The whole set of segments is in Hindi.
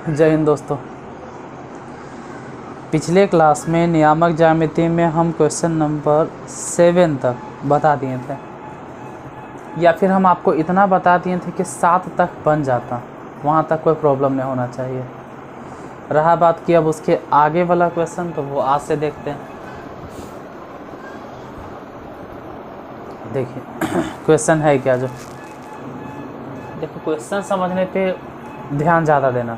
जय हिंद दोस्तों। पिछले क्लास में नियामक ज्यामिति में हम क्वेश्चन नंबर 7 तक बता दिए थे, या फिर हम आपको इतना बता दिए थे कि 7 तक बन जाता, वहाँ तक कोई प्रॉब्लम नहीं होना चाहिए। रहा बात कि अब उसके आगे वाला क्वेश्चन, तो वो आज से देखते हैं। देखिए क्वेश्चन है क्या, जो देखो क्वेश्चन समझने पे ध्यान ज़्यादा देना।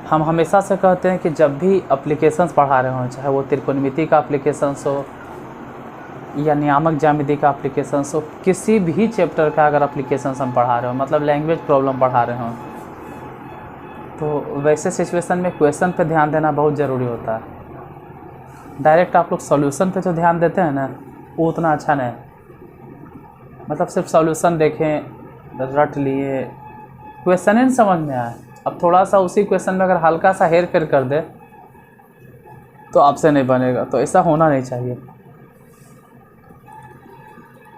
हम हमेशा से कहते हैं कि जब भी एप्लीकेशंस पढ़ा रहे हों, चाहे वो त्रिकोणमिति का एप्लीकेशंस हो या नियामक ज्यामिति का एप्लीकेशंस हो, किसी भी चैप्टर का अगर एप्लीकेशंस हम पढ़ा रहे हो, मतलब लैंग्वेज प्रॉब्लम पढ़ा रहे हों, तो वैसे सिचुएशन में क्वेश्चन पे ध्यान देना बहुत ज़रूरी होता है। डायरेक्ट आप लोग सॉल्यूशन पे जो ध्यान देते हैं ना, वो उतना अच्छा नहीं। मतलब सिर्फ सॉल्यूशन देखें, रट लिए, क्वेश्चन ही नहीं समझ में आए। अब थोड़ा सा उसी क्वेश्चन में अगर हल्का सा हेर फेर कर दे तो आपसे नहीं बनेगा, तो ऐसा होना नहीं चाहिए।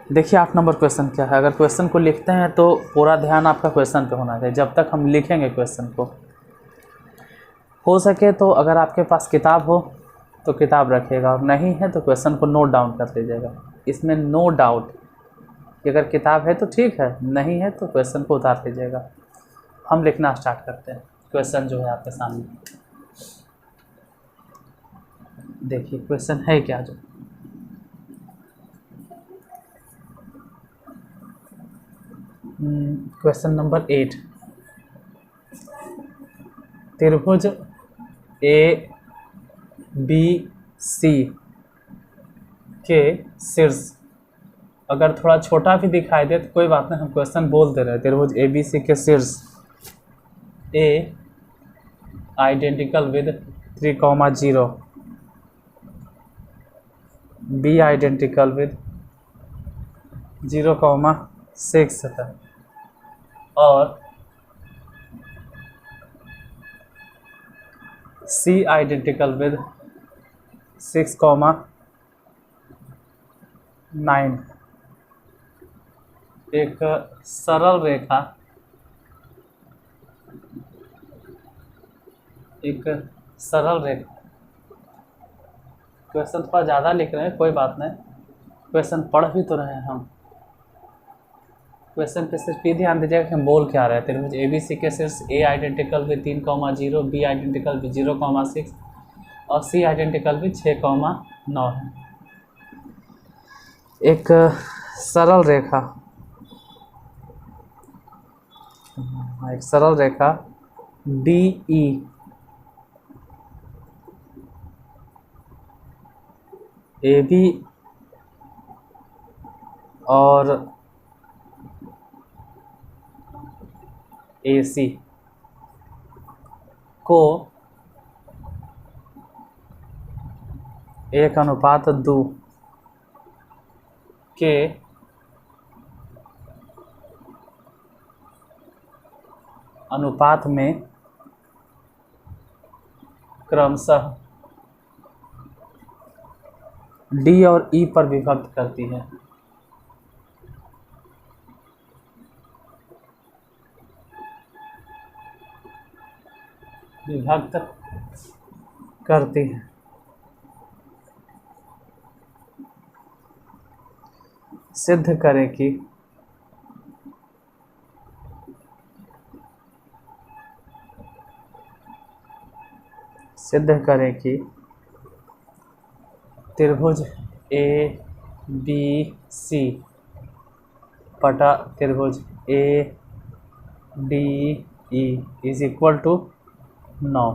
देखिए 8 नंबर क्वेश्चन क्या है। अगर क्वेश्चन को लिखते हैं तो पूरा ध्यान आपका क्वेश्चन पे होना चाहिए जब तक हम लिखेंगे क्वेश्चन को। हो सके तो अगर आपके पास किताब हो तो किताब रखिएगा, और नहीं है तो क्वेश्चन को नोट डाउन कर लीजिएगा। इसमें नो डाउट कि अगर किताब है तो ठीक है, नहीं है तो क्वेश्चन को उतार लीजिएगा। हम लिखना स्टार्ट करते हैं। क्वेश्चन जो है आपके सामने देखिए, क्वेश्चन है क्या। जो क्वेश्चन नंबर 8, त्रिभुज ए बी सी के शीर्ष, अगर थोड़ा छोटा भी दिखाई दे तो कोई बात नहीं, हम क्वेश्चन बोल दे रहे हैं। त्रिभुज ए बी सी के शीर्ष A identical with 3,0, B identical with 0,6 है, और सी आइडेंटिकल विद 6,9। एक सरल रेखा, क्वेश्चन थोड़ा ज़्यादा लिख रहे हैं, कोई बात नहीं, क्वेश्चन पढ़ भी तो रहे हैं हम। क्वेश्चन पे सिर्फ ये ध्यान दीजिएगा कि हम बोल क्या रहे हैं। त्रिभुज ए बी सी के शीर्ष A identical with 3,0, B identical with 0,6 और सी आइडेंटिकल विद 6,9 है। एक सरल रेखा डी ई ए बी और ए सी को 1:2 के अनुपात में क्रमशः डी और ई पर विभक्त करती है। सिद्ध करें कि त्रिभुज ए बी सी बटा त्रिभुज A D E is equal to 9।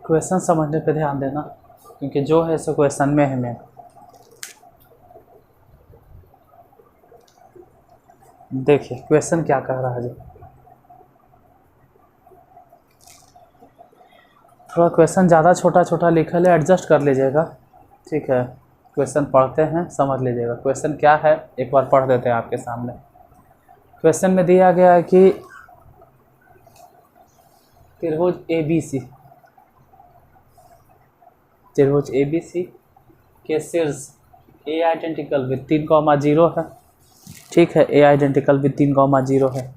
Question समझने पे ध्यान देना, क्योंकि जो है सो क्वेश्चन में हमें देखिए क्वेश्चन क्या कह रहा है। जी थोड़ा क्वेश्चन ज़्यादा छोटा लिखा है, एडजस्ट कर लीजिएगा, ठीक है। क्वेश्चन पढ़ते हैं, समझ लीजिएगा क्वेश्चन क्या है। एक बार पढ़ देते हैं आपके सामने। क्वेश्चन में दिया गया है कि त्रिभुज ए बी सी के शीर्ष ए आइडेंटिकल विद 3,0 है, ठीक है। ए आइडेंटिकल विद 3,0 है,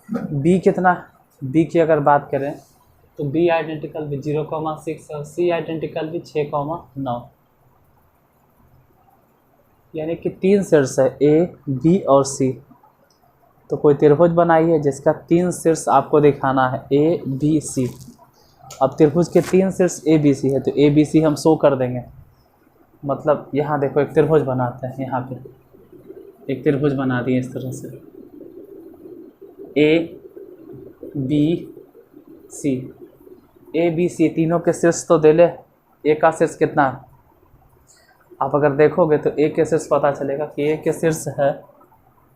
बी कितना, बी की अगर बात करें तो बी आइडेंटिकल भी 0,6 और सी आइडेंटिकल भी 6,9, यानी कि 3 शीर्ष है ए बी और सी। तो कोई त्रिभुज बनाइए जिसका 3 शीर्ष आपको दिखाना है ए बी सी। अब त्रिभुज के 3 शीर्ष ए बी सी है तो ए बी सी हम शो कर देंगे। मतलब यहाँ देखो एक त्रिभुज बनाते हैं, यहाँ पे एक त्रिभुज बना दिए इस तरह से A B C. A B C तीनों के शीर्ष तो दे ले, ए का शीर्ष कितना है? आप अगर देखोगे तो ए के शीर्ष पता चलेगा कि ए के शीर्ष है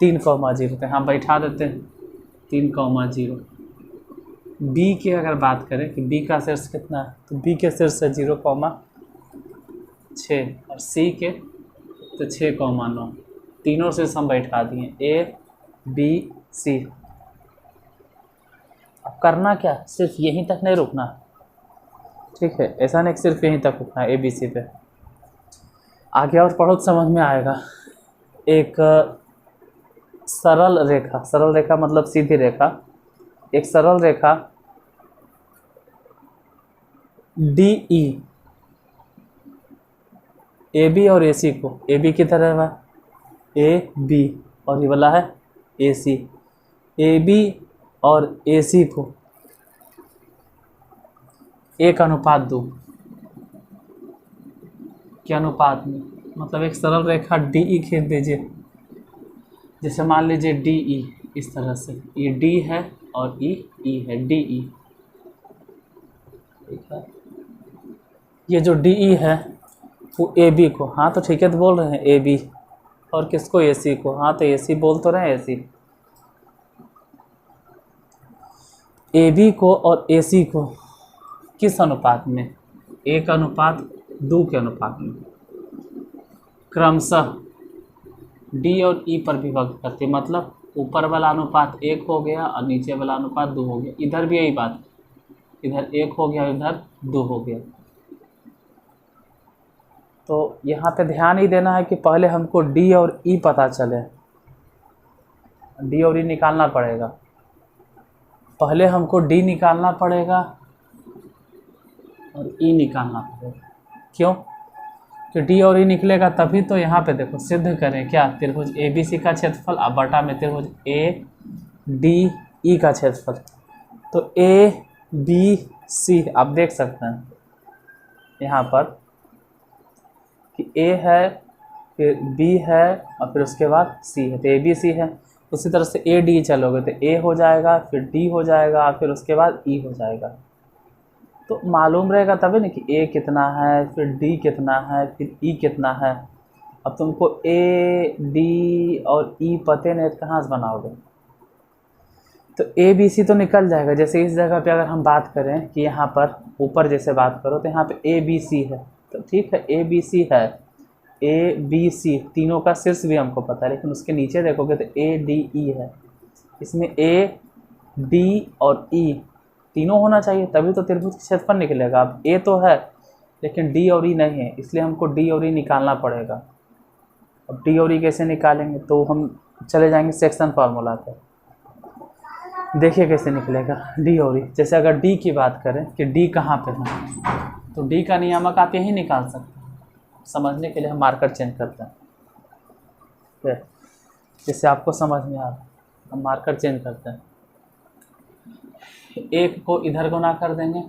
3,0, तो यहाँ बैठा देते हैं 3,0। बी की अगर बात करें कि बी का शीर्ष कितना है तो बी के शीर्ष है 0,6 और सी के तो 6,9। तीनों शीर्ष हम बैठा दिए ए बी सी। अब करना क्या, सिर्फ यहीं तक नहीं रुकना, ठीक है, ऐसा नहीं सिर्फ यहीं तक रुकना है ए बी सी पे। आगे और पढ़ो तो समझ में आएगा। एक सरल रेखा, सरल रेखा मतलब सीधी रेखा, एक सरल रेखा डी ई ए बी और ए सी को, ए बी की तरह है ए बी और ये वाला है ए सी, ए बी और ए सी को 1:2 के अनुपात में, मतलब एक सरल रेखा डी ई खींच दीजिए। जैसे मान लीजिए डी ई इस तरह से, ये डी है और ई है, डी ई, ठीक है। ये जो डी ई है वो ए बी को, हाँ तो ठीक है तो बोल रहे हैं ए बी, और किसको ए सी को, हाँ तो ए सी बोल तो रहे हैं, ए सी, ए बी को और ए सी को किस अनुपात में, 1:2 के अनुपात में क्रमशः डी और ई पर विभक्त करते, मतलब ऊपर वाला अनुपात 1 हो गया और नीचे वाला अनुपात 2 हो गया। इधर भी यही बात, इधर 1 हो गया इधर 2 हो गया। तो यहाँ पे ध्यान ही देना है कि पहले हमको डी और ई पता चले, डी और ई निकालना पड़ेगा। पहले हमको डी निकालना पड़ेगा और ई निकालना पड़ेगा। क्यों कि डी और ई निकलेगा तभी तो यहाँ पे देखो सिद्ध करें क्या, त्रिभुज ए बी सी का क्षेत्रफल अब बटा में त्रिभुज ए डी ई का क्षेत्रफल। तो ए बी सी आप देख सकते हैं यहाँ पर कि ए है, फिर बी है और फिर उसके बाद सी है, तो ए बी सी है। उसी तरह से ए डी चलोगे तो ए हो जाएगा, फिर डी हो जाएगा, फिर उसके बाद ई हो जाएगा। तो मालूम रहेगा तभी ना कि ए कितना है, फिर डी कितना है, फिर ई कितना है। अब तुमको ए डी और ई पते नहीं तो कहाँ से बनाओगे। तो ए बी सी तो निकल जाएगा। जैसे इस जगह पे अगर हम बात करें कि यहाँ पर ऊपर जैसे बात करो तो यहाँ पे ए बी सी है, तो ठीक है ए बी सी है, ए बी सी तीनों का शीर्ष भी हमको पता है, लेकिन उसके नीचे देखोगे तो ए डी ई है। इसमें ए डी और ई तीनों होना चाहिए तभी तो त्रिभुज का क्षेत्रफल निकलेगा। अब ए तो है लेकिन डी और ई नहीं है, इसलिए हमको डी और ई निकालना पड़ेगा। अब डी और ई कैसे निकालेंगे, तो हम चले जाएंगे सेक्शन फार्मूला पे। देखिए कैसे निकलेगा डी और ई। जैसे अगर डी की बात करें कि डी कहाँ पे है, तो डी का नियामक आप यही निकाल सकते हैं। समझने के लिए हम मार्कर चेंज करते हैं, जिससे आपको समझ में आ रहा है। हम मार्कर चेंज करते हैं, एक को इधर गुना कर देंगे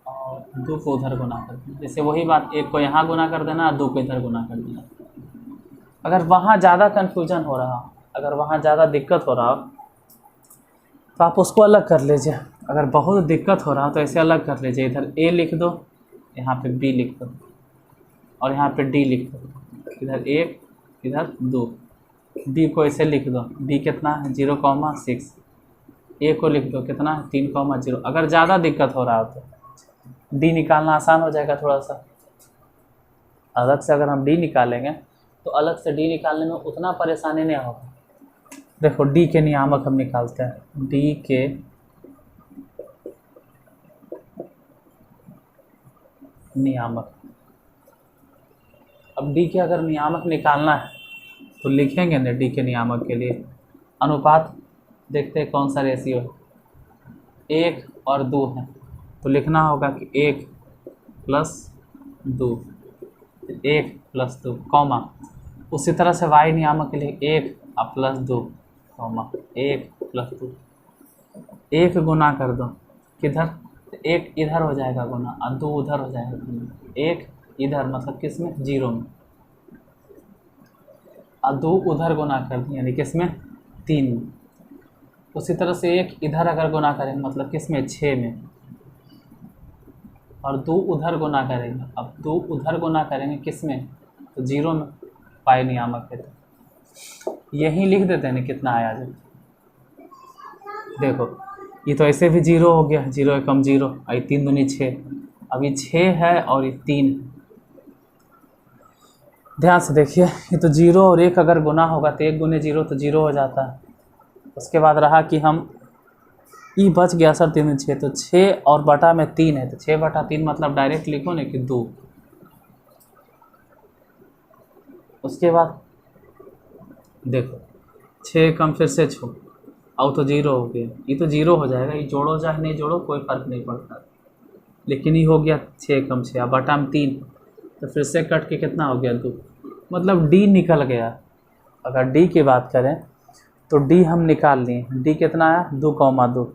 और 2 को उधर गुना कर देंगे। जैसे वही बात, एक को यहाँ गुना कर देना और 2 को इधर गुना कर देना। अगर वहाँ ज़्यादा कन्फ्यूजन हो रहा, अगर वहाँ ज़्यादा दिक्कत हो रहा तो आप उसको अलग कर लीजिए। अगर बहुत दिक्कत हो रहा तो ऐसे अलग कर लीजिए, इधर ए लिख दो, यहाँ पे बी लिख दो और यहाँ पे डी लिख दो, इधर 1 इधर 2। बी को ऐसे लिख दो, बी कितना है 0,6, ए को लिख दो कितना है 3,0। अगर ज़्यादा दिक्कत हो रहा हो तो डी निकालना आसान हो जाएगा थोड़ा सा। अलग से अगर हम डी निकालेंगे तो अलग से डी निकालने में उतना परेशानी नहीं होगा। देखो डी के नियामक हम निकालते हैं, डी के नियामक। अब डी के अगर नियामक निकालना है तो लिखेंगे ना डी के नियामक के लिए अनुपात देखते हैं कौन सा रेशियो है। 1 और 2 है तो लिखना होगा कि 1 प्लस 2, 1 प्लस 2 कॉमा। उसी तरह से y नियामक के लिए 1 और प्लस 2 कॉमा 1 प्लस 2। 1 गुना कर दो किधर, 1 इधर हो जाएगा गुना और 2 उधर हो जाएगा गुना। 1 इधर मतलब किस में, 0 में, और 2 उधर गुना कर दें यानी किस में, 3 में। उसी तरह से 1 इधर अगर गुना करेंगे मतलब किस में, 6 में, और 2 उधर गुना करेंगे। अब 2 उधर गुना करेंगे किस में, तो 0 में, पाई नियामक है तो यही लिख देते हैं ना कितना आया जब। देखो ये तो ऐसे भी 0 हो गया, 0 एकम 0 और 3 दूनी 6। अब ये 6 है और ये 3 है। ध्यान से देखिए, ये तो 0 और 1 अगर गुना होगा तो 1 गुने 0 तो 0 हो जाता है। उसके बाद रहा कि हम ई बच गया सर 3 6, तो 6 और बटा में 3 है तो 6 बटा 3 मतलब डायरेक्ट लिखो ना कि 2। उसके बाद देखो 6 कम फिर से 6 और तो 0 हो गया, ये तो 0 हो जाएगा। ये जोड़ो चाहे नहीं जोड़ो कोई फ़र्क नहीं पड़ता, लेकिन ये हो गया 6 कम 6 बटा में 3 तो फिर से कट के कितना हो गया, 2। मतलब डी निकल गया। अगर डी की बात करें तो डी हम निकाल लिए, डी कितना आया, 2,2।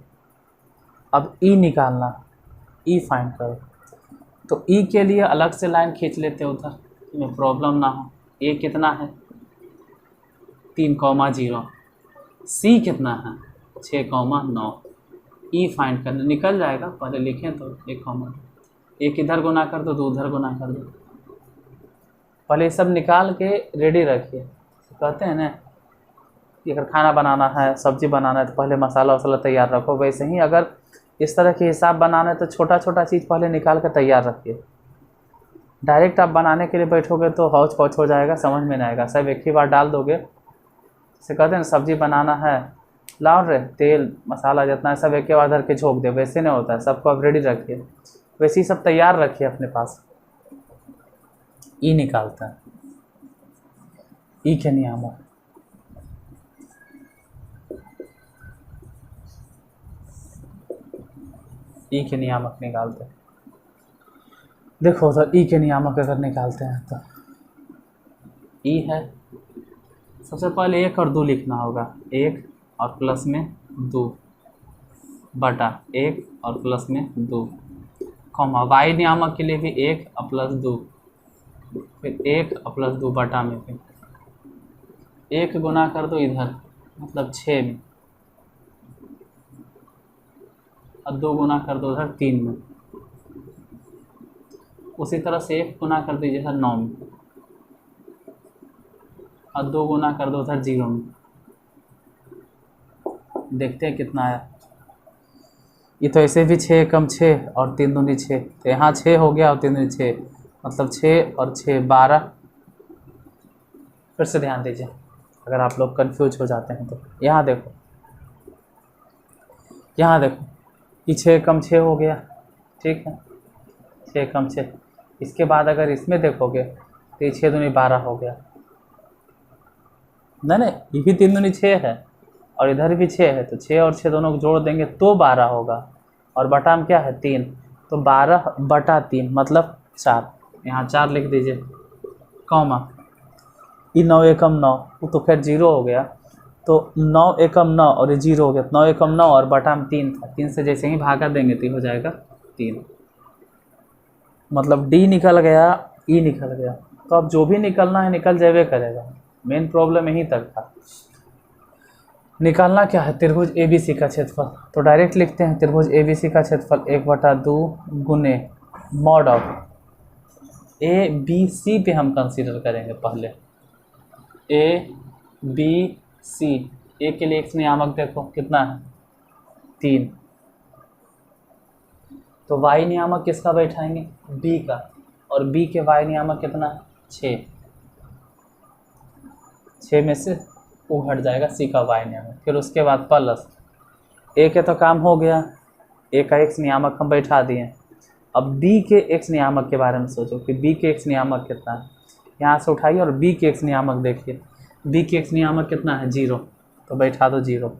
अब ई निकालना, ई फाइंड करो। तो ई के लिए अलग से लाइन खींच लेते हैं उधर, में प्रॉब्लम ना हो। ए कितना है, 3,0। सी कितना है, 6,9। ई फाइंड करना, निकल जाएगा। पहले लिखें तो 1,2, एक इधर गुना कर दो, 2 उधर गुना कर दो। पहले ये सब निकाल के रेडी रखिए। कहते हैं ना कि अगर खाना बनाना है, सब्जी बनाना है तो पहले मसाला वसाला तैयार रखो। वैसे ही अगर इस तरह के हिसाब बनाना है तो छोटा छोटा चीज़ पहले निकाल कर तैयार रखिए। डायरेक्ट आप बनाने के लिए बैठोगे तो हौच पौच हो जाएगा, समझ में नहीं आएगा। सब एक ही बार डाल दोगे। जैसे कहते हैं ना सब्जी बनाना है, लाओ रे तेल मसाला जितना है सब एक ही बार धर के झोंक दे, वैसे नहीं होता है। सबको आप रेडी रखिए, वैसे ही सब तैयार रखिए अपने पास। ई निकालता है, ई के नियामक, ई के नियामक निकालते हैं। देखो तो ई के नियामक अगर निकालते हैं तो ई है, सबसे पहले 1 और 2 लिखना होगा। 1 और प्लस में 2 बटा 1 और प्लस में 2 कॉमा। वाई नियामक के लिए भी 1 और प्लस 2, फिर 1 और प्लस 2 बटा में फिर 1 गुना कर दो इधर मतलब 6 में, और 2 गुना कर दो उधर 3 में। उसी तरह से 1 गुना कर दीजिए इधर 9 में, और 2 गुना कर दो उधर 0 में। देखते हैं कितना आया। ये तो ऐसे भी 6 कम 6 और 3 दूनी 6, तो यहाँ 6 हो गया और 3 दूनी 6 मतलब 6 और 6 12। फिर से ध्यान दीजिए अगर आप लोग कंफ्यूज हो जाते हैं तो यहाँ देखो, यहाँ देखो ये 6 कम 6 हो गया, ठीक है, 6 कम 6। इसके बाद अगर इसमें देखोगे तो ये 6 दूनी 12 हो गया। नहीं ये भी 3 दूनी 6 है और इधर भी 6 है, तो 6 और 6 दोनों को जोड़ देंगे तो 12 होगा। और बटा में क्या है 3, तो 12 बटा 3 मतलब 4। यहाँ 4 लिख दीजिए कॉमा। ये 9 एकम 9, वो तो खैर 0 हो गया, तो 9 एकम 9 और ये 0 हो गया। 9 एकम 9 और बटा में 3 था, 3 से जैसे ही भागा देंगे तो हो जाएगा 3। मतलब डी निकल गया, ई निकल गया। तो अब जो भी निकलना है निकल जावे करेगा। मेन प्रॉब्लम यहीं तक था। निकालना क्या है, त्रिभुज ABC का क्षेत्रफल। तो डायरेक्ट लिखते हैं त्रिभुज ABC का क्षेत्रफल 1/2 गुने मॉड ऑफ ABC पे हम कंसीडर करेंगे पहले। ABC, ए के लिए x नियामक देखो कितना है 3, तो y नियामक किसका बैठाएंगे, b का, और b के y नियामक कितना है 6। 6 में से वो हट जाएगा c का y नियामक। फिर उसके बाद प्लस a के तो काम हो गया, a का x नियामक हम बैठा दिए। अब b के x नियामक के बारे में सोचो कि b के x नियामक कितना है। यहाँ से उठाइए और b के x नियामक देखिए। b के x नियामक कितना है 0, तो बैठा दो 0।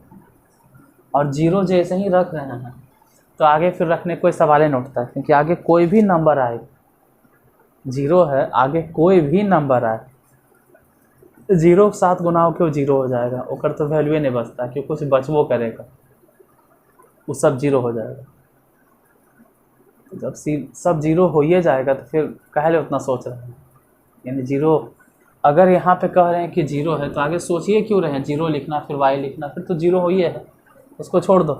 और जीरो जैसे ही रख रहे हैं तो आगे फिर रखने कोई सवाल ही नहीं उठता है, क्योंकि आगे कोई भी नंबर आए, जीरो है आगे कोई भी नंबर आए, जीरो के साथ गुना होकर जीरो हो जाएगा, ओकर तो वैल्यू नहीं बचता कि कुछ बचबो करेगा, वो सब जीरो हो जाएगा। तो जब सब जीरो हो ही जाएगा तो फिर काहे उतना सोच रहे हैं, यानी जीरो अगर यहाँ पे कह रहे हैं कि जीरो है तो आगे सोचिए क्यों रहे हैं, जीरो लिखना फिर वाई लिखना, फिर तो जीरो हो ही है, उसको छोड़ दो,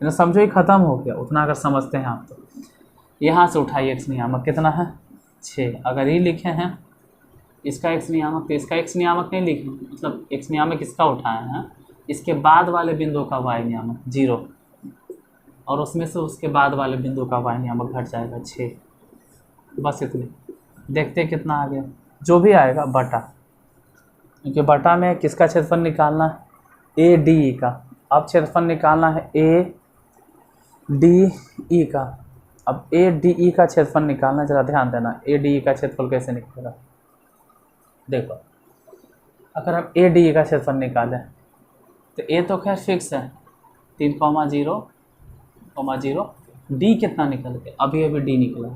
यानी समझो ही ख़त्म हो गया। उतना अगर समझते हैं आप तो यहाँ से उठाइए एक्स नियामक कितना है 6, अगर ये लिखे हैं इसका एक्स नियामक तो इसका एक्स नियामक नहीं लिखे, मतलब एक्स नियामक इसका उठाए हैं, इसके बाद वाले बिंदु का वाई नियामक 0 और उसमें से उसके बाद वाले बिंदु का वाई नियामक घट जाएगा 6, बस इतने। देखते कितना आ गया, जो भी आएगा बटा, क्योंकि बटा में किसका क्षेत्रफल निकालना है ए डी ई का, अब क्षेत्रफल निकालना है ए डी ई का। अब ए डी ई का क्षेत्रफल निकालना, जरा ध्यान देना, ए डी ई का क्षेत्रफल कैसे निकलेगा। देखो अगर हम ए डी ई का क्षेत्रफल निकालें तो ए तो खैर फिक्स है 3,0,0, डी कितना निकल के अभी डी निकला,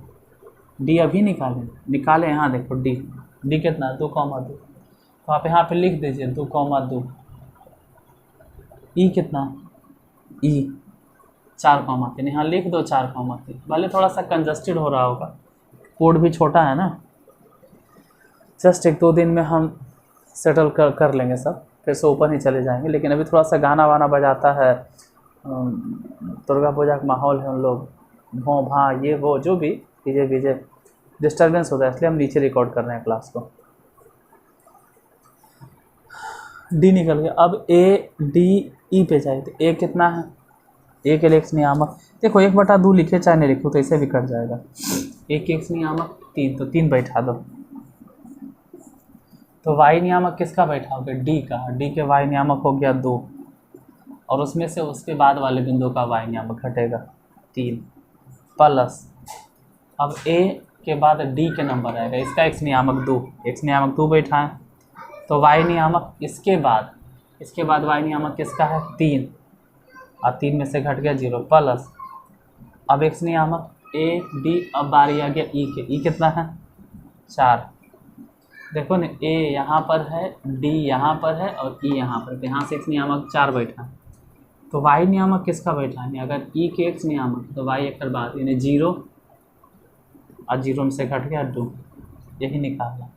डी अभी निकालें यहाँ देखो डी कितना 2,2, तो आप यहाँ पे लिख दीजिए 2,2, ई कितना ई 4,3, यहाँ लिख दो 4,3, भले थोड़ा सा कंजस्टेड हो रहा होगा, कोड भी छोटा है ना, जस्ट 1-2 दिन में हम सेटल कर लेंगे सब, फिर से ऊपर ही चले जाएंगे। लेकिन अभी थोड़ा सा गाना वाना बजाता है, दुर्गा पूजा का माहौल है, हम लोग भों भाँ ये वो जो भी डीजे डिस्टर्बेंस होता है, इसलिए हम नीचे रिकॉर्ड कर रहे हैं क्लास को। डी निकल गया, अब ए डी ई पे जाए तो ए कितना है, ए के लिए एक्स नियामक देखो 1/2 लिखे चाहे नहीं लिखो तो इसे भी कट जाएगा, एक एक्स नियामक 3, तो 3 बैठा दो, तो वाई नियामक किसका बैठाओगे डी का, डी के वाई नियामक हो गया 2 और उसमें से उसके बाद वाले बिंदु का वाई नियामक घटेगा 3 प्लस, अब ए के बाद डी के नंबर आएगा, इसका एक्स नियामक 2, एक्स नियामक 2 बैठा है, तो वाई नियामक इसके बाद वाई नियामक किसका है 3 और 3 में से घट गया 0 प्लस, अब एक्स नियामक ए डी, अब बारी आ गया ई के, ई कितना है 4, देखो न ए यहाँ पर है, डी यहाँ पर है और ई यहाँ पर, तो यहाँ से एक्स नियामक 4 बैठा है, तो वाई नियामक किसका बैठा है, अगर ई के एक्स नियामक तो वाई एक बाद यानी 0 और 0 में से घट गया 2, यही निकालना।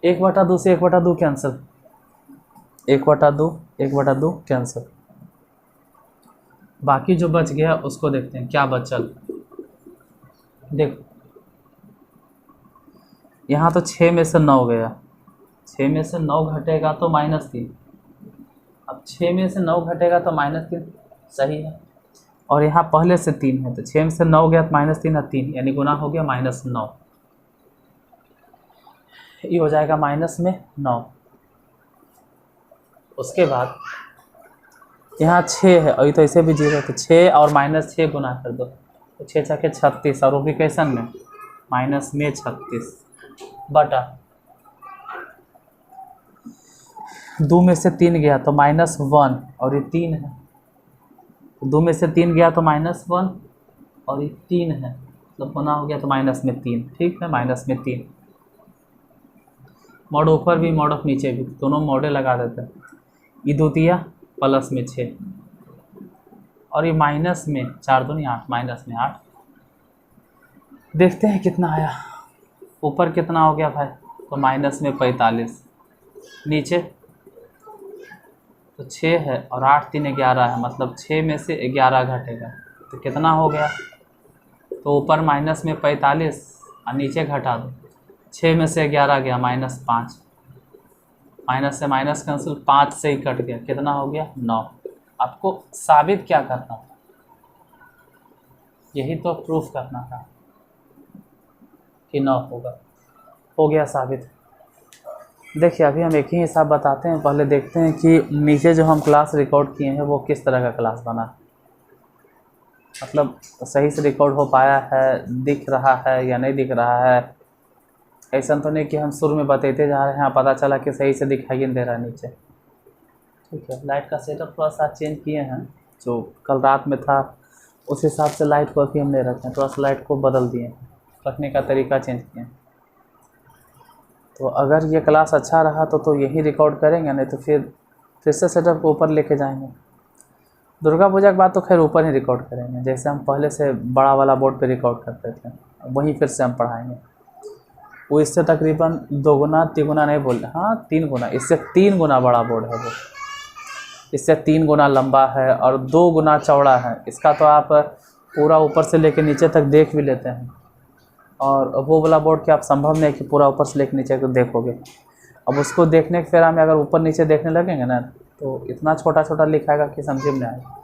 1/2 से 1/2 कैंसिल, 1/2 कैंसिल, बाकी जो बच गया उसको देखते हैं क्या बचल। देखो यहाँ तो 6 में से 9 गया, 6 में से 9 घटेगा तो -3, अब 6 में से 9 घटेगा तो -3 सही है, और यहाँ पहले से 3 है तो 6 में से 9 गया तो -3 है 3, यानी गुना हो गया -9, ये हो जाएगा -9। उसके बाद यहाँ 6 है और ये तो ऐसे भी 0 है, तो 6 और -6 गुना कर दो तो 6 छके 36 और वो भी कैसन में -36 बटा 2 में से 3 गया तो -1 और ये 3 है, 2 में से 3 गया तो -1 और ये 3 है, तो गुना हो गया तो -3, ठीक है -3, मॉड ऊपर भी मॉड ऑफ नीचे भी, दोनों मॉडे लगा देते हैं, ये 2 दिया प्लस में 6 और ये माइनस में 4 दूनी 8, माइनस में 8, देखते हैं कितना आया, ऊपर कितना हो गया भाई, तो -45, नीचे तो 6 है और 8 3 11 है, मतलब 6 में से 11 घटेगा तो कितना हो गया, तो ऊपर -45 और नीचे घटा दो, 6 में से 11 गया -5, माइनस से माइनस कैंसिल, 5 से ही कट गया, कितना हो गया 9। आपको साबित क्या करना था, यही तो प्रूफ करना था कि 9 होगा, हो गया साबित। देखिए अभी हम एक ही हिसाब बताते हैं, पहले देखते हैं कि नीचे जो हम क्लास रिकॉर्ड किए हैं वो किस तरह का क्लास बना, मतलब सही से रिकॉर्ड हो पाया है, दिख रहा है या नहीं दिख रहा है, ऐसा तो नहीं कि हम शुरू में बताते जा रहे हैं पता चला कि सही से दिखाई नहीं दे रहा है नीचे। ठीक है, लाइट का सेटअप थोड़ा सा चेंज किए हैं, जो कल रात में था उस हिसाब से लाइट को अभी हम नहीं रखे हैं, थोड़ा सा लाइट को बदल दिए हैं, रखने का तरीका चेंज किए हैं। तो अगर ये क्लास अच्छा रहा तो यही रिकॉर्ड करेंगे, नहीं तो फिर से सेटअप को ऊपर लेके जाएंगे। दुर्गा पूजा के बाद तो खैर ऊपर ही रिकॉर्ड करेंगे, जैसे हम पहले से बड़ा वाला बोर्ड पे रिकॉर्ड करते थे वहीं फिर से हम पढ़ाएंगे। वो इससे तकरीबन 2 गुना 3 गुना नहीं बोल रहे, हाँ 3 गुना, इससे 3 गुना बड़ा बोर्ड है वो, इससे 3 गुना लंबा है और 2 गुना चौड़ा है। इसका तो आप पूरा ऊपर से लेकर नीचे तक देख भी लेते हैं, और वो वाला बोर्ड के आप संभव नहीं कि पूरा ऊपर से लेकर नीचे तक देखोगे। अब उसको देखने के फेरा में अगर ऊपर नीचे देखने लगेंगे ना तो इतना छोटा छोटा लिखाएगा कि समझ में आएगा,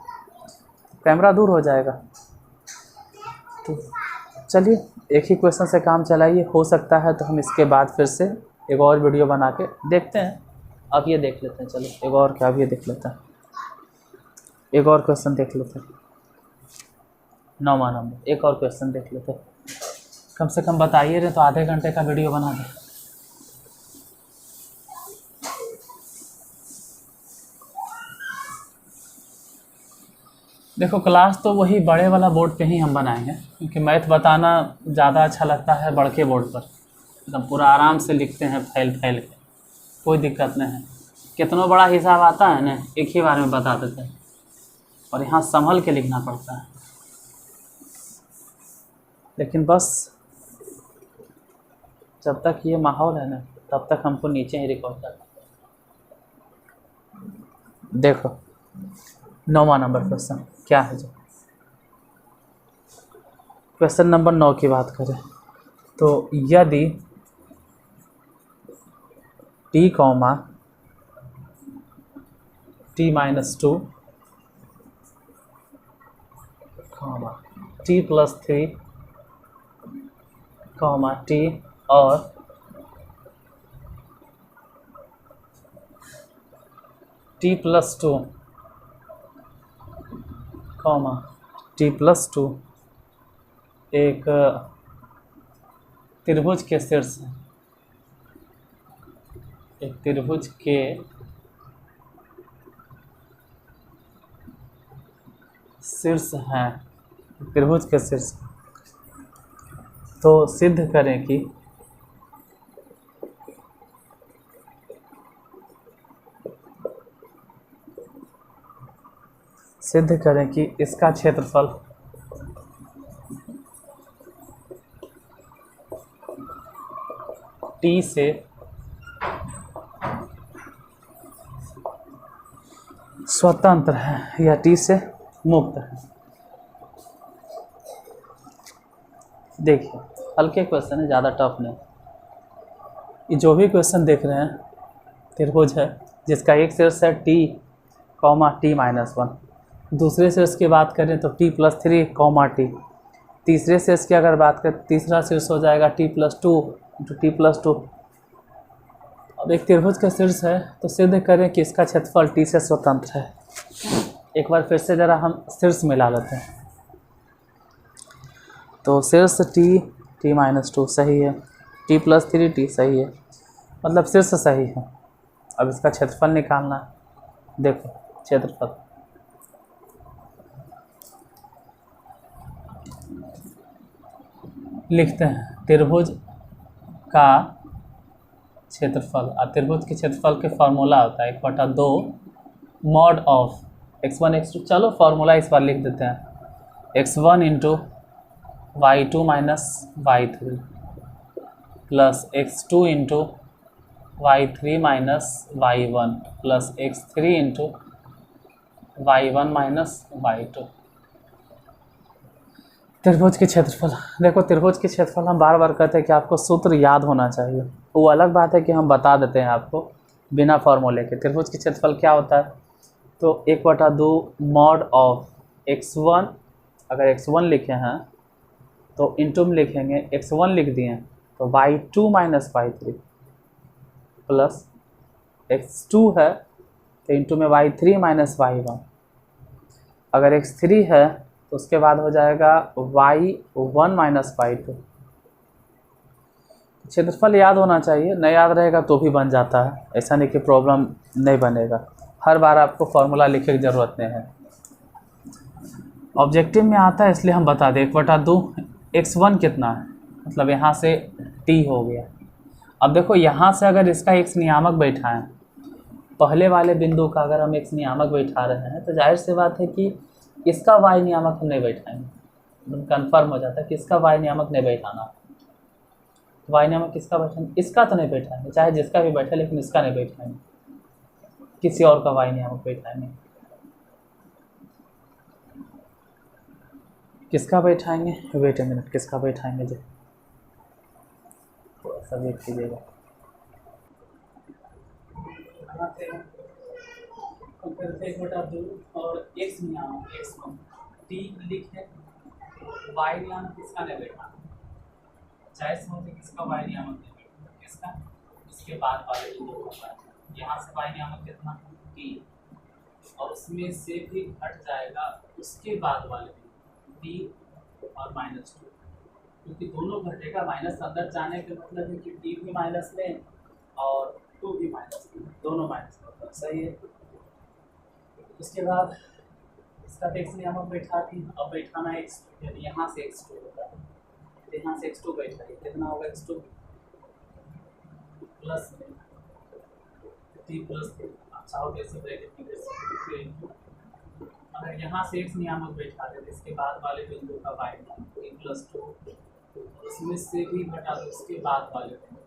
कैमरा दूर हो जाएगा। तो चलिए एक ही क्वेश्चन से काम चलाइए, हो सकता है तो हम इसके बाद फिर से एक और वीडियो बना के देखते हैं। अब ये देख लेते हैं, चलो एक और क्या, अब ये देख लेते हैं, एक और क्वेश्चन देख लेते हैं, 9वां नंबर, एक और क्वेश्चन देख लेते हैं। कम से कम बताइए रहे तो आधे घंटे का वीडियो बना दें। देखो क्लास तो वही बड़े वाला बोर्ड पे ही हम बनाएंगे, क्योंकि मैथ बताना ज़्यादा अच्छा लगता है बड़े के बोर्ड पर, एकदम पूरा आराम से लिखते हैं फैल फैल के, कोई दिक्कत नहीं है। कितना बड़ा हिसाब आता है ना एक ही बार में बता देते हैं, और यहाँ संभल के लिखना पड़ता है। लेकिन बस जब तक ये माहौल है ना तब तक हमको नीचे ही रिकॉर्ड करना। देखो 9वां नंबर क्वेश्चन क्या है, जो क्वेश्चन नंबर 9 की बात करें तो यदि t, t-2, t+3, t और t+2, t+2 एक त्रिभुज के शीर्ष है, एक त्रिभुज के शीर्ष है, त्रिभुज के शीर्ष, तो सिद्ध करें कि इसका क्षेत्रफल t से स्वतंत्र है या t से मुक्त है। देखिए हल्के क्वेश्चन है, ज़्यादा टफ नहीं। ये जो भी क्वेश्चन देख रहे हैं त्रिभुज है जिसका एक शीर्ष है t, t-1, दूसरे शीर्ष की बात करें तो t+3, t, तीसरे शीर्ष की अगर बात करें तीसरा शीर्ष हो जाएगा t+2। अब एक त्रिभुज का शीर्ष है तो सिद्ध करें कि इसका क्षेत्रफल t से स्वतंत्र है। एक बार फिर से ज़रा हम शीर्ष मिला लेते हैं, तो शीर्ष t-2 सही है, t+3 t सही है, मतलब शीर्ष सही है। अब इसका क्षेत्रफल निकालना है। देखो क्षेत्रफल लिखते हैं, त्रिभुज का क्षेत्रफल, और त्रिभुज के क्षेत्रफल के फॉर्मूला होता है 1/2 मॉड ऑफ x1 x2। चलो फॉर्मूला इस बार लिख देते हैं, x1 × y2 - y3 plus x2 × y3 - y1 plus x3 × y1 - y2। त्रिभुज के क्षेत्रफल, देखो त्रिभुज के क्षेत्रफल हम बार बार कहते हैं कि आपको सूत्र याद होना चाहिए। वो अलग बात है कि हम बता देते हैं आपको बिना फॉर्मूले के। त्रिभुज के क्षेत्रफल क्या होता है, तो 1/2 मॉड ऑफ x1, अगर x1 लिखे हैं तो इंटू में लिखेंगे, x1 लिख दिए तो y2 - y3 प्लस x2 है तो इंटू में y3 - y1, अगर x3 है तो उसके बाद हो जाएगा y1 - y2। क्षेत्रफल याद होना चाहिए, नहीं याद रहेगा तो भी बन जाता है, ऐसा नहीं कि प्रॉब्लम नहीं बनेगा, हर बार आपको फॉर्मूला लिखने की ज़रूरत नहीं है। ऑब्जेक्टिव में आता है इसलिए हम बता दें 1/2 x1 कितना है, मतलब यहाँ से t हो गया। अब देखो यहाँ से अगर इसका x नियामक बैठाएं, पहले वाले बिंदु का अगर हम x नियामक बैठा रहे हैं तो जाहिर सी बात है कि इसका y नियामक हम नहीं बैठाएंगे, एकदम कन्फर्म हो जाता है कि इसका y नियामक नहीं बैठाना। y नियामक किसका बैठाएंगे? इसका तो नहीं बैठाएंगे, चाहे जिसका भी बैठे, लेकिन इसका नहीं बैठाएंगे, किसी और का y नियामक बैठाएंगे। किसका बैठाएंगे? वेट अ मिनट, किसका बैठाएंगे जो थोड़ा सा वेट कीजिएगा। और x नियामक x1 t लिखे, y नियामक किसका नहीं बैठा, चाहे समझे किसका y नियामक नहीं बैठा, किसका, इसके बाद वाले बिंदु का यहाँ से y नियामक कितना t, और उसमें से भी हट जाएगा उसके बाद वाले t और -2, क्योंकि दोनों घटेगा, माइनस अंदर जाने के मतलब है कि t भी माइनस में और 2 भी माइनस में, दोनों माइनस में, सही है। उसके बाद इसका x नियामक बैठा थी, अब बैठाना है x2, यानी यहाँ से x2 होगा, तो यहाँ से x2 बैठा है, कितना होगा x2 प्लस में t प्लस, अच्छा हो कैसे ब्रैकेट में कैसे, अगर यहाँ से x नियामक बैठा दे तो इसके बाद वाले बिंदु का y नियामक t+2, उसमें से भी घटा दो उसके बाद वाले बिंदु,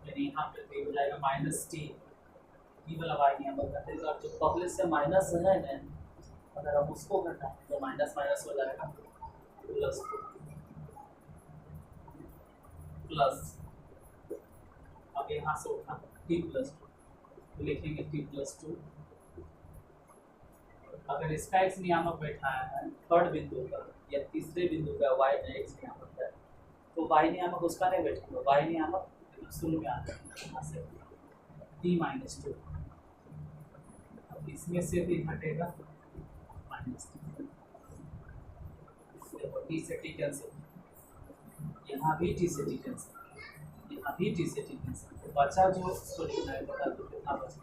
यानी यहाँ पे हो जाएगा -t, t वाला y नियामक घटेगा, जो पहले से माइनस है ना, अगर हम उसको घटाएं तो माइनस माइनस हो जाएगा +2 प्लस, अब यहाँ से उठा t+2, तो लिखेंगे t+2। अगर इसका x नियामक बैठा है थर्ड बिंदु का या तीसरे बिंदु का y x नियामक है, तो y नियामक उसका नहीं बैठेगा, y नियामक शुरू में आता है यहाँ से t-2, अब इसमें से भी घटेगा -t, t से t कैंसिल, यहाँ भी t से t कैंसिल, यहाँ भी t से t कैंसिल, तो बचा जो उसको लिखना है, बता दो कितना बचा,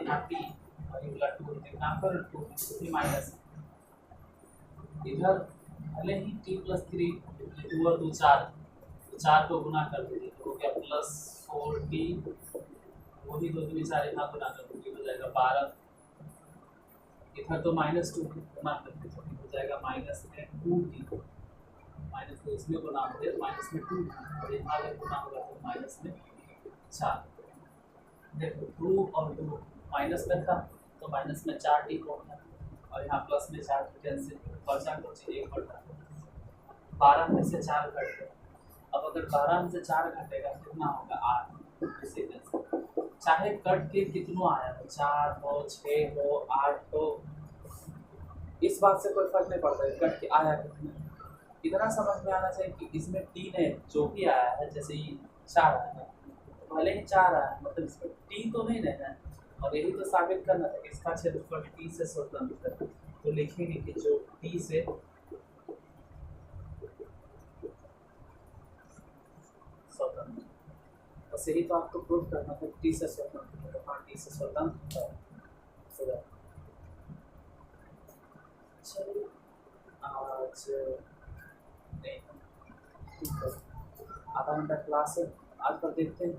यहाँ t और ये वाला 2 कितना पर 2 माइनस, इधर भले ही t+3 2 और 2 4, तो 4 को गुना कर दीजिए तो हो गया +4t, वही 2 दूनी 4 यहाँ गुना कर दीजिए हो जाएगा 12, इधर तो -2 गुना कर दीजिए हो जाएगा -2t, -2 इसमें गुना हो गया तो -2, और यहाँ अगर गुना होगा तो -4, देखो 2 और 2 माइनस में था तो माइनस में 4t हो गया, और यहाँ प्लस में 4 कैंसिल, बचा कुछ 1 बढ़ा, 12 में से 4 घट गया। अब अगर 12 में से 4 घटेगा कितना होगा 8, इसे कैंसिल, चाहे कट के कितना आया हो, 4 हो 6 हो 8 हो, इस बात से कोई फर्क नहीं पड़ता है कट के आया कितना, इतना समझ में आना चाहिए कि इसमें t ने जो भी आया है, जैसे ये 4 आया है, भले ही 4 आया है मतलब इसमें t तो नहीं रहना है, और यही तो साबित करना था कि इसका क्षेत्रफल t से स्वतंत्र है, तो लिखेंगे कि जो t से स्वतंत्र, बस यही तो आपको प्रूव करना था, t से स्वतंत्र है, तो हाँ t से स्वतंत्र है। चलिए आज नहीं, ठीक है, आधा घंटा क्लास है, आज पर देखते हैं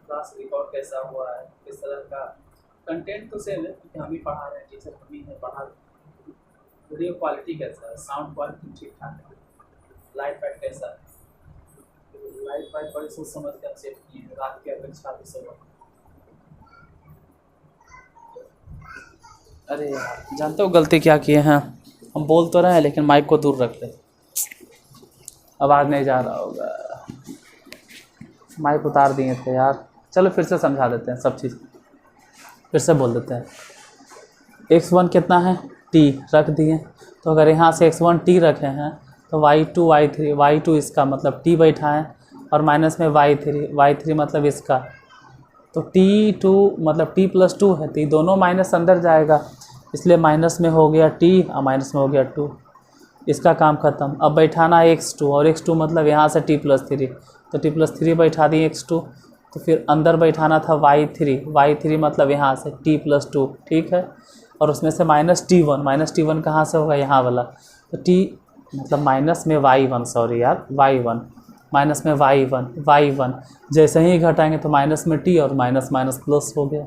क्लास रिकॉर्ड कैसा हुआ है, किस तरह का कंटेंट तो सेम है क्योंकि हम ही पढ़ा रहे हैं, टीचर हम ही है पढ़ा रहे हैं, वीडियो क्वालिटी कैसा है, साउंड क्वालिटी ठीक ठाक है, लाइट फाइट कैसा है, लाइट फाइट बड़ी सोच समझ कर सेट किए हैं, रात की अपेक्षा भी सब। अरे यार जानते हो गलती क्या किए हैं, हम बोल तो रहे हैं लेकिन माइक को दूर रख ले, आवाज़ नहीं जा रहा होगा, माइक उतार दिए थे यार। चलो फिर से समझा देते हैं, सब चीज़ फिर से बोल देते हैं। x1 कितना है t रख दिए, तो अगर यहाँ से x1 t रखे हैं तो y2 इसका मतलब t बैठा है, और माइनस में y3 मतलब इसका, तो t2 मतलब t+2 है, तो ये दोनों माइनस अंदर जाएगा, इसलिए माइनस में हो गया t और माइनस में हो गया 2, इसका काम ख़त्म। अब बैठाना है x2, और x2 मतलब यहाँ से t+3, तो t+3 बैठा दिए x2, तो फिर अंदर बैठाना था y3 मतलब यहाँ से t+2, ठीक है। और उसमें से -t1 कहाँ से होगा, यहाँ वाला। तो t मतलब माइनस में y1, सॉरी यार y1, माइनस में y1 जैसे ही घटाएंगे तो माइनस में t और माइनस माइनस प्लस हो गया।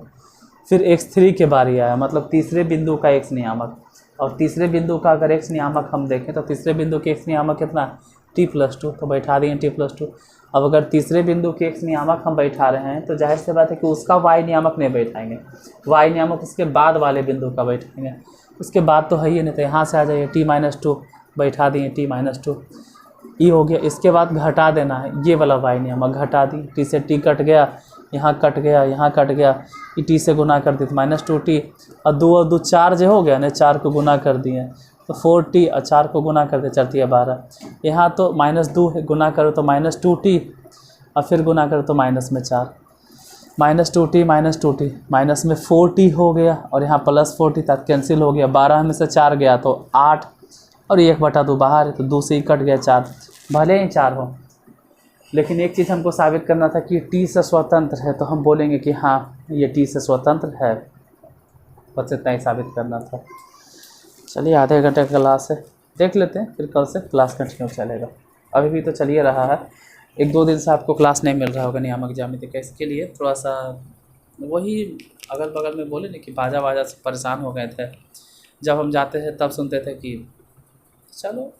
फिर x3 के बारी आया, मतलब तीसरे बिंदु का x नियामक। और तीसरे बिंदु का अगर x नियामक हम देखें तो तीसरे बिंदु के x नियामक कितना, t+2, तो बैठा दिए t+2। अब अगर तीसरे बिंदु के x नियामक हम बैठा रहे हैं तो जाहिर सी बात है कि उसका y नियामक नहीं बैठाएंगे, y नियामक उसके बाद वाले बिंदु का बैठाएंगे। उसके बाद तो है ही नहीं, तो यहाँ से आ जाइए t-2, बैठा दिए t-2, ये हो गया। इसके बाद घटा देना है, ये वाला y नियामक घटा दी, t से t कट गया, यहाँ कट गया, यहाँ कट गया, ये t से गुना कर दी तो -2t, और 2 और 2 4 जो हो गया ना, 4 को गुना कर दिए तो 4t, और 4 को गुना कर दे 4 12। यहाँ तो -2 है, गुना करो तो -2t, और फिर गुना करो तो माइनस में 4, -2t माइनस में 4t हो गया, और यहाँ +4t तक कैंसिल हो गया, 12 में से 4 गया तो 8, और 1/2 बाहर है तो 2 से ही कट गया 4, भले ही 4 हो। लेकिन एक चीज़ हमको साबित करना था कि t से स्वतंत्र है, तो हम बोलेंगे कि हाँ ये t से स्वतंत्र है, बस इतना ही साबित करना था। चलिए आधे घंटे का क्लास है, देख लेते हैं, फिर कल से क्लास कंटिन्यू चलेगा। अभी भी तो चलिए रहा है, 1-2 दिन से आपको क्लास नहीं मिल रहा होगा नियामक ज्यामिति का, इसके लिए थोड़ा सा वही अगल बगल में बोले ना कि बाजा से परेशान हो गए थे। जब हम जाते थे तब सुनते थे कि चलो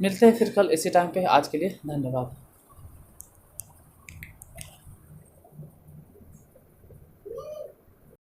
मिलते हैं फिर कल इसी टाइम पे। आज के लिए धन्यवाद।